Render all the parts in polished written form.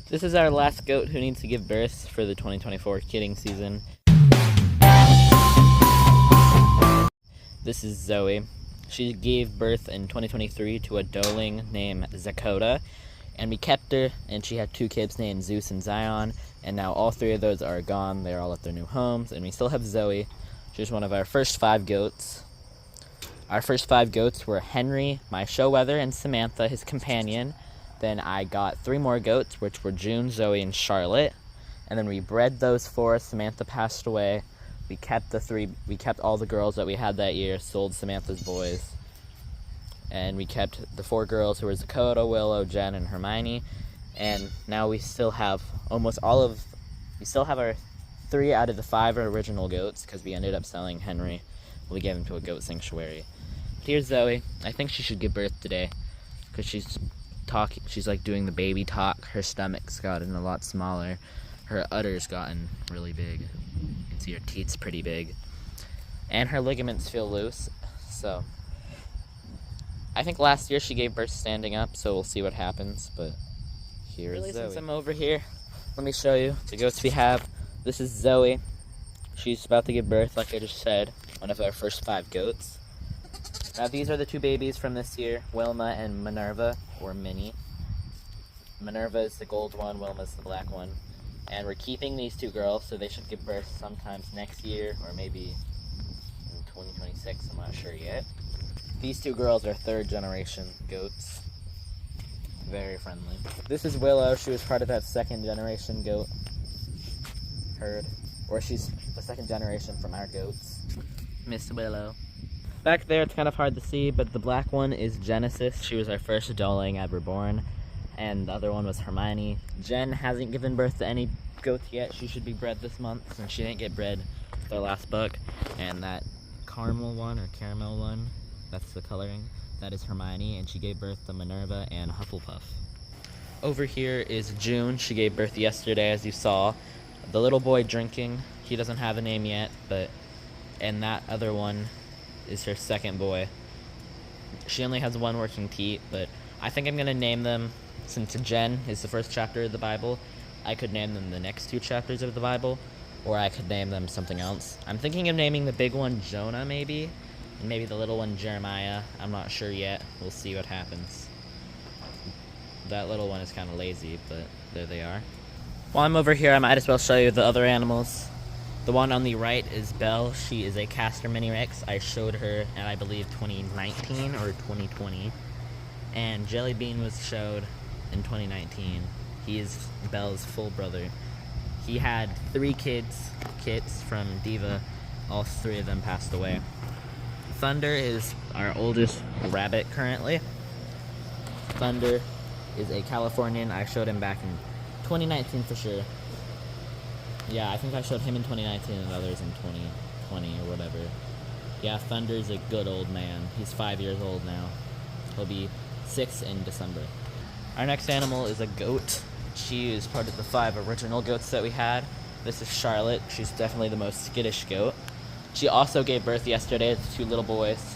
This is our last goat who needs to give birth for the 2024 kidding season. This is Zoe. She gave birth in 2023 to a doeling named Zakota, and we kept her, and she had 2 kids named Zeus and Zion, and now all 3 of those are gone. They're all at their new homes, and we still have Zoe. She's one of our first 5 goats. Our first 5 goats were Henry, my show weather, and Samantha, his companion. Then I got 3 more goats, which were June, Zoe, and Charlotte. And then we bred those 4. Samantha passed away. We kept all the girls that we had that year, sold Samantha's boys. And we kept the 4 girls who were Dakota, Willow, Jen, and Hermione. And now we still have our 3 out of the 5 original goats, because we ended up selling Henry. We gave him to a goat sanctuary. But here's Zoe. I think she should give birth today, because she's like doing the baby talk. Her stomach's gotten a lot smaller. Her udder's gotten really big. You can see her teeth's pretty big. And her ligaments feel loose. So I think last year she gave birth standing up, so we'll see what happens. But here's Zoe. Since I'm over here, let me show you the goats we have. This is Zoe. She's about to give birth, like I just said, one of our first 5 goats. Now these are the 2 babies from this year, Wilma and Minerva, or Minnie. Minerva is the gold one, Wilma's the black one. And we're keeping these 2 girls, so they should give birth sometimes next year, or maybe in 2026, I'm not sure yet. These 2 girls are 3rd generation goats. Very friendly. This is Willow. She was part of that 2nd generation goat herd. Or she's the 2nd generation from our goats. Miss Willow. Back there, it's kind of hard to see, but the black one is Genesis. She was our first doeling ever born. And the other one was Hermione. Jen hasn't given birth to any goats yet. She should be bred this month, since she didn't get bred with our last book. And that caramel one, that's the coloring, that is Hermione, and she gave birth to Minerva and Hufflepuff. Over here is June. She gave birth yesterday, as you saw. The little boy drinking, he doesn't have a name yet, and that other one is her 2nd boy. She only has 1 working teat, but I think I'm going to name them, since Jen is the first chapter of the Bible, I could name them the next 2 chapters of the Bible, or I could name them something else. I'm thinking of naming the big one Jonah, maybe, and maybe the little one Jeremiah. I'm not sure yet. We'll see what happens. That little one is kind of lazy, but there they are. While I'm over here, I might as well show you the other animals. The one on the right is Belle. She is a Castor Mini Rex. I showed her in, I believe, 2019 or 2020. And Jelly Bean was showed in 2019. He is Belle's full brother. He had 3 kits from Diva. All 3 of them passed away. Thunder is our oldest rabbit currently. Thunder is a Californian. I showed him back in 2019 for sure. Yeah, I think I showed him in 2019 and others in 2020 or whatever. Yeah, Thunder's a good old man. He's 5 years old now. He'll be 6 in December. Our next animal is a goat. She is part of the 5 original goats that we had. This is Charlotte. She's definitely the most skittish goat. She also gave birth yesterday to 2 little boys.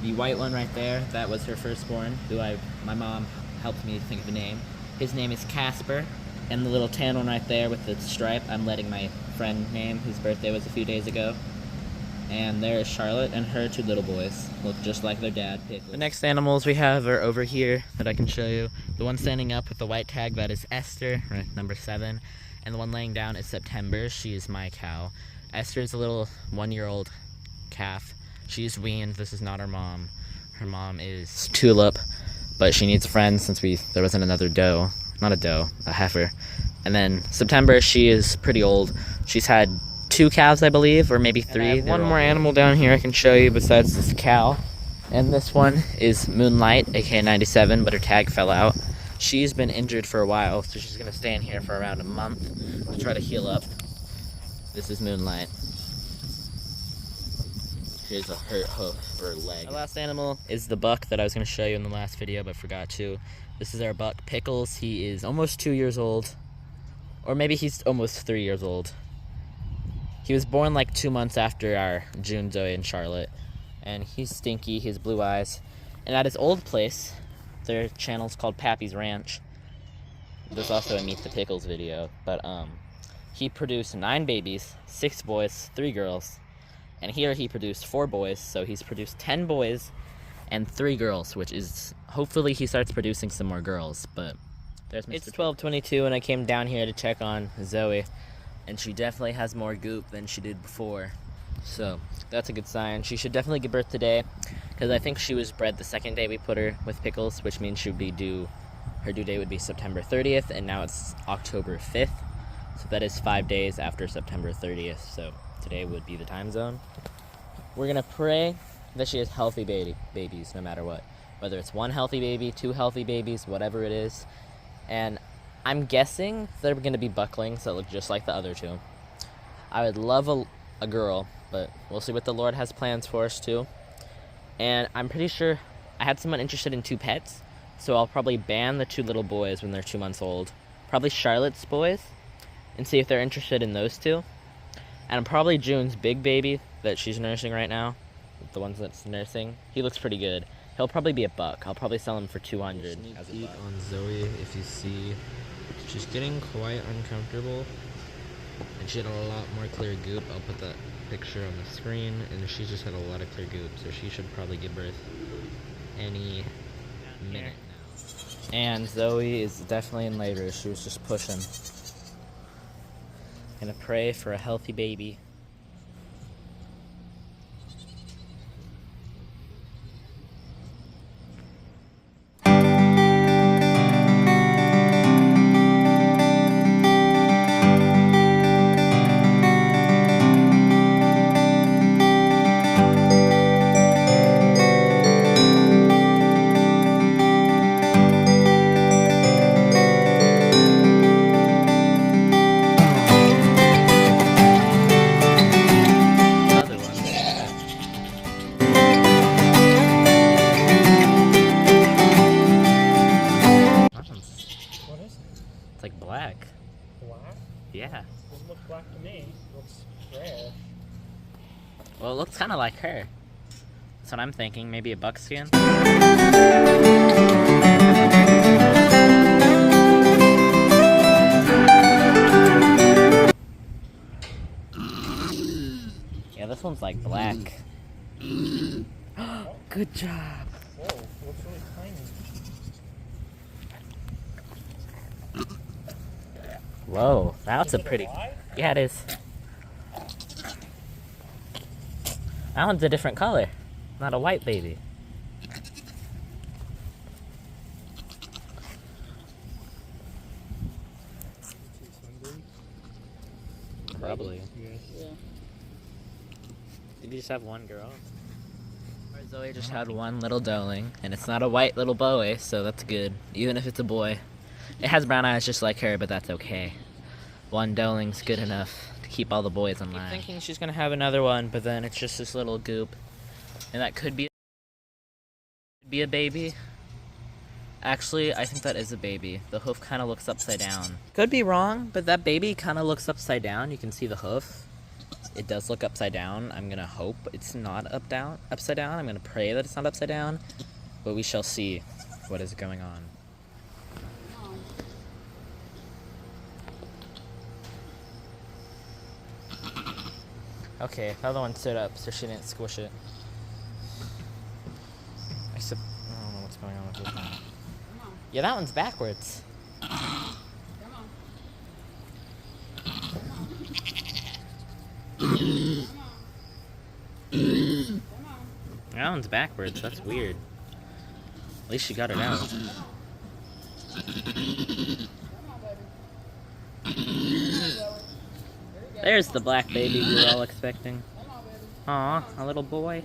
The white one right there, that was her firstborn, my mom helped me think of a name. His name is Casper. And the little tan one right there with the stripe, I'm letting my friend name, whose birthday was a few days ago. And there is Charlotte, and her 2 little boys. Look just like their dad, Pickles. The next animals we have are over here that I can show you. The one standing up with the white tag, that is Esther, number 7. And the one laying down is September. She is my cow. Esther is a little 1-year-old calf. She's weaned. This is not her mom. Her mom is Tulip, but she needs a friend since there wasn't another doe. Not a doe, a heifer. And then September, she is pretty old. She's had 2 calves, I believe, or maybe 3. I have one more animal down here I can show you besides this cow. And this one is Moonlight, aka 97, but her tag fell out. She's been injured for a while, so she's going to stay in here for around a month to try to heal up. This is Moonlight. Here's a hurt hoof for her leg. Our last animal is the buck that I was going to show you in the last video, but forgot to. This is our buck, Pickles. He is almost 2 years old. Or maybe he's almost 3 years old. He was born like 2 months after our June, Zoe, and Charlotte. And he's stinky, he has blue eyes. And at his old place, their channel's called Pappy's Ranch. There's also a Meet the Pickles video, but he produced 9 babies, 6 boys, 3 girls, and here he produced 4 boys, so he's produced 10 boys and 3 girls, which is, hopefully he starts producing some more girls, but there's Mr. It's 12:22 and I came down here to check on Zoey, and she definitely has more goop than she did before, so that's a good sign. She should definitely give birth today, because I think she was bred the second day we put her with Pickles, which means she would be her due date would be September 30th, and now it's October 5th, so that is 5 days after September 30th, so today would be the time zone. We're gonna pray that she has healthy babies no matter what, whether it's 1 healthy baby, 2 healthy babies, whatever it is. And I'm guessing they're gonna be bucklings that look just like the other 2. I would love a girl, but we'll see what the Lord has plans for us too. And I'm pretty sure I had someone interested in 2 pets, so I'll probably ban the 2 little boys when they're 2 months old, probably Charlotte's boys, and see if they're interested in those 2. And probably June's big baby that she's nursing right now, the ones that's nursing, he looks pretty good. He'll probably be a buck. I'll probably sell him for 200 as a buck. On Zoey, if you see, she's getting quite uncomfortable, and she had a lot more clear goop. I'll put that picture on the screen, and she just had a lot of clear goop, so she should probably give birth any minute now. And Zoey is definitely in labor. She was just pushing. Gonna pray for a healthy baby. It's like black. Black? Yeah. Doesn't look black to me. It looks rare. Well, it looks kind of like her. That's what I'm thinking. Maybe a buckskin. Yeah, this one's like black. Good job. Whoa, it looks really tiny. Whoa, that's Is a it pretty. alive? Yeah, it is. That one's a different color. Not a white baby. Probably. Yeah. Did you just have one girl? Zoey just had one little doeling, and it's not a white little boy, so that's good. Even if it's a boy. It has brown eyes just like her, but that's okay. One doeling's good enough to keep all the boys in line. I'm thinking she's gonna have another one, but then it's just this little goop. And that could be a baby. Actually, I think that is a baby. The hoof kind of looks upside down. Could be wrong, but that baby kind of looks upside down. You can see the hoof. It does look upside down. I'm gonna hope it's not upside down. I'm gonna pray that it's not upside down. But we shall see what is going on. Okay, the other one stood up, so she didn't squish it. I don't know what's going on with this one. Yeah, that one's backwards. That one's backwards. That's weird. At least she got it out. There's the black baby we were all expecting. Aw, a little boy.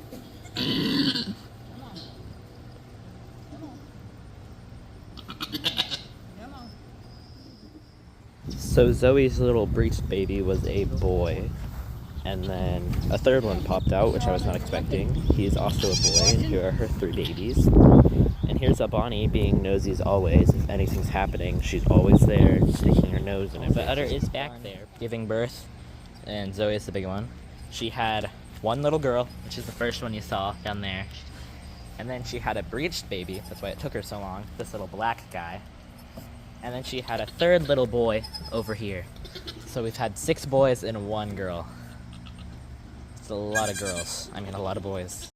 So Zoey's little breached baby was a boy, and then a third one popped out, which I was not expecting. He's also a boy, and here are her 3 babies. And here's a Bonnie being nosy as always. If anything's happening, she's always there, sticking her nose in it. The udder is back there, giving birth, and Zoey is the big one. She had one little girl, which is the first one you saw down there. And then she had a breached baby, that's why it took her so long, this little black guy. And then she had a third little boy over here. So we've had 6 boys and 1 girl. It's a lot of girls. I mean, a lot of boys.